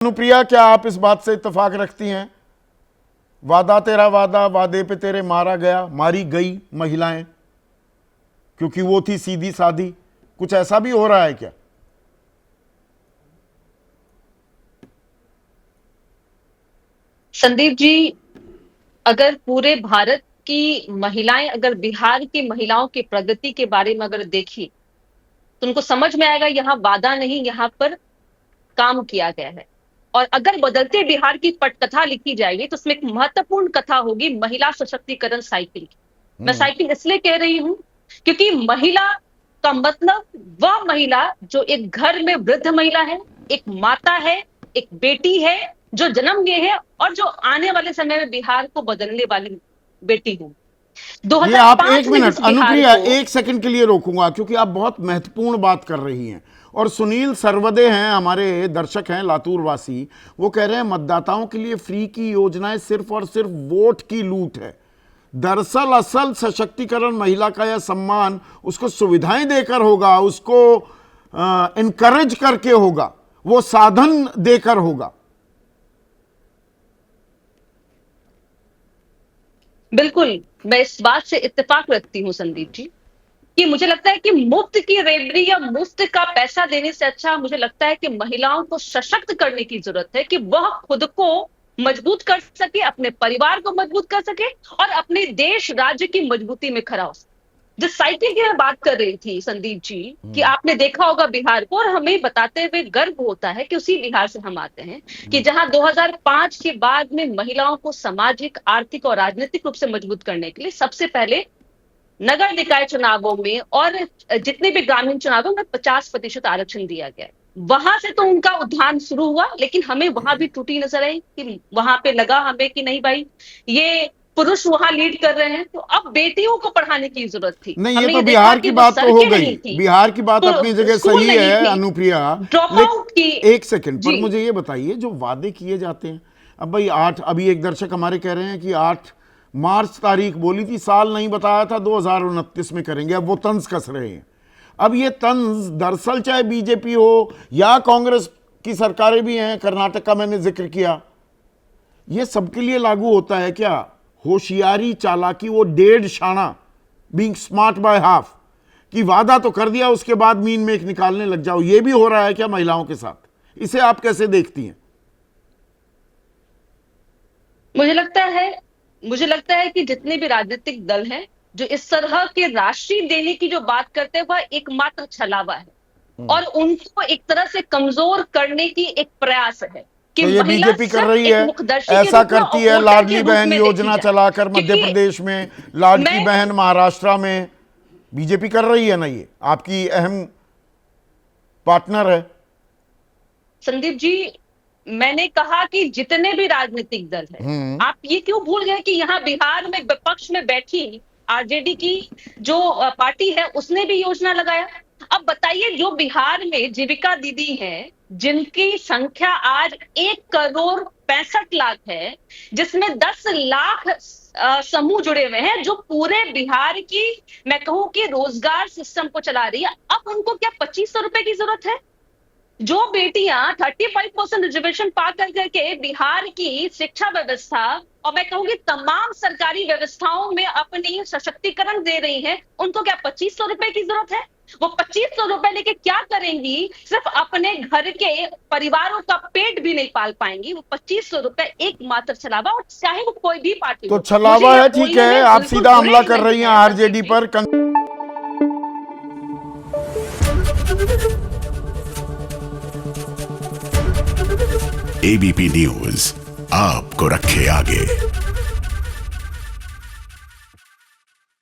अनुप्रिया, क्या आप इस बात से इत्तेफाक रखती हैं? वादा तेरा वादा, वादे पे तेरे मारा गया, मारी गई महिलाएं क्योंकि वो थी सीधी सादी। कुछ ऐसा भी हो रहा है क्या? संदीप जी, अगर पूरे भारत की महिलाएं अगर बिहार की महिलाओं की प्रगति के बारे में अगर देखी तो उनको समझ में आएगा यहाँ वादा नहीं, यहाँ पर काम किया गया है। और अगर बदलते बिहार की पटकथा लिखी जाएगी तो उसमें एक महत्वपूर्ण कथा होगी महिला सशक्तिकरण साइकिल की। मैं साइकिल इसलिए कह रही हूं क्योंकि महिला का मतलब वह महिला जो एक घर में वृद्ध महिला है, एक माता है, एक बेटी है, जो जन्म लिए है और जो आने वाले समय में बिहार को बदलने वाली बेटी हूं। ये आप एक 2005 में मिनट जिस बिहार अनुप्रिया, को एक सेकंड के लिए रोकूंगा क्योंकि आप बहुत महत्वपूर्ण बात कर रही हैं। और सुनील सरवदे हैं, हमारे दर्शक हैं लातूर वासी, वो कह रहे हैं मतदाताओं के लिए फ्री की योजनाएं सिर्फ और सिर्फ वोट की लूट है। दरअसल असल सशक्तिकरण महिला का यह सम्मान उसको सुविधाएं देकर होगा, उसको इनकरेज करके होगा, वो साधन देकर होगा। बिल्कुल, मैं इस बात से इत्तेफाक रखती हूं संदीप जी कि मुझे लगता है कि मुफ्त की रेवड़ी या मुफ्त का पैसा देने से अच्छा मुझे लगता है कि महिलाओं को सशक्त करने की जरूरत है कि वह खुद को मजबूत कर सके, अपने परिवार को मजबूत कर सके और अपने देश राज्य की मजबूती में खड़ा हो सके। जिस साइकिल की मैं बात कर रही थी संदीप जी, कि आपने देखा होगा बिहार को, और हमें बताते हुए गर्व होता है कि उसी बिहार से हम आते हैं कि जहां 2005 के बाद में महिलाओं को सामाजिक, आर्थिक और राजनीतिक रूप से मजबूत करने के लिए सबसे पहले नगर निकाय चुनावों में और जितने भी ग्रामीण चुनावों में 50% आरक्षण दिया गया। वहां से तो उनका उद्यान शुरू हुआ, लेकिन हमें वहां भी त्रुटि नजर आई कि वहां पे लगा हमें कि नहीं भाई, ये पुरुष वहां लीड कर रहे हैं, तो अब बेटियों को पढ़ाने की जरूरत थी। नहीं, ये हमने तो ये देखा बिहार की कि वो बात तो हो सड़कें गई, नहीं थी, बिहार की बात अपनी तो जगह स्कूल सही नहीं है थी, अनुप्रिया। ड्रॉप आउट की। एक सेकंड पर जी मुझे ये बताइए, जो वादे किए जाते हैं, अब भाई 8, अभी एक दर्शक हमारे कह रहे हैं कि 8 मार्च तारीख बोली थी, साल नहीं बताया था, 2029 में करेंगे, अब वो तंज कस रहे हैं। अब ये तंज दरअसल चाहे बीजेपी हो या कांग्रेस की सरकारें भी हैं, कर्नाटक का मैंने जिक्र किया, ये सबके लिए लागू होता है क्या? होशियारी, चालाकी, वो डेढ़ शाना, बीइंग स्मार्ट बाय हाफ, कि वादा तो कर दिया उसके बाद मीन में एक निकालने लग जाओ, ये भी हो रहा है क्या महिलाओं के साथ? इसे आप कैसे देखती हैं? मुझे लगता है कि जितने भी राजनीतिक दल हैं जो इस तरह के राशि देने की जो बात करते हैं वह एकमात्र छलावा है और उनको एक तरह से कमजोर करने की एक प्रयास है कि तो ये महिला बीजेपी कर सिर्फ रही एक है, मुखदर्शी के ऐसा रूप में करती और है, वोटर के लाडली रूप बहन में देखी योजना जाए। चलाकर मध्य क्योंकि प्रदेश में, लाडली मैं बहन महाराष्ट्र में, बीजेपी कर रही है ना, ये आपकी अहम पार्टनर है। संदीप जी, मैंने कहा कि जितने भी राजनीतिक दल हैं, आप ये क्यों भूल गए कि यहाँ बिहार में विपक्ष में बैठी आरजेडी की जो पार्टी है उसने भी योजना लगाया। अब बताइए, जो बिहार में जीविका दीदी हैं जिनकी संख्या आज 1,65,00,000 है, जिसमें 10 लाख समूह जुड़े हुए हैं, जो पूरे बिहार की मैं कहूं कि रोजगार सिस्टम को चला रही है, अब उनको क्या 2500 रुपए की जरूरत है? जो बेटियां 35% रिजर्वेशन पा कर करके बिहार की शिक्षा व्यवस्था और मैं कहूंगी तमाम सरकारी व्यवस्थाओं में अपनी सशक्तिकरण दे रही हैं, उनको क्या 2500 रुपए की जरूरत है? वो 2500 रुपए लेके क्या करेंगी? सिर्फ अपने घर के परिवारों का पेट भी नहीं पाल पाएंगी। वो 2500 रुपए एकमात्र छलावा, और चाहे वो कोई भी पार्टी तो हो। मुझे छलावा ये है, ठीक बोलने है, में आप बिल्कुल सीधा हमला गुरेज कर रही नहीं हैं है आरजेडी संदीप जी। पर। एबीपी न्यूज आपको रखे आगे।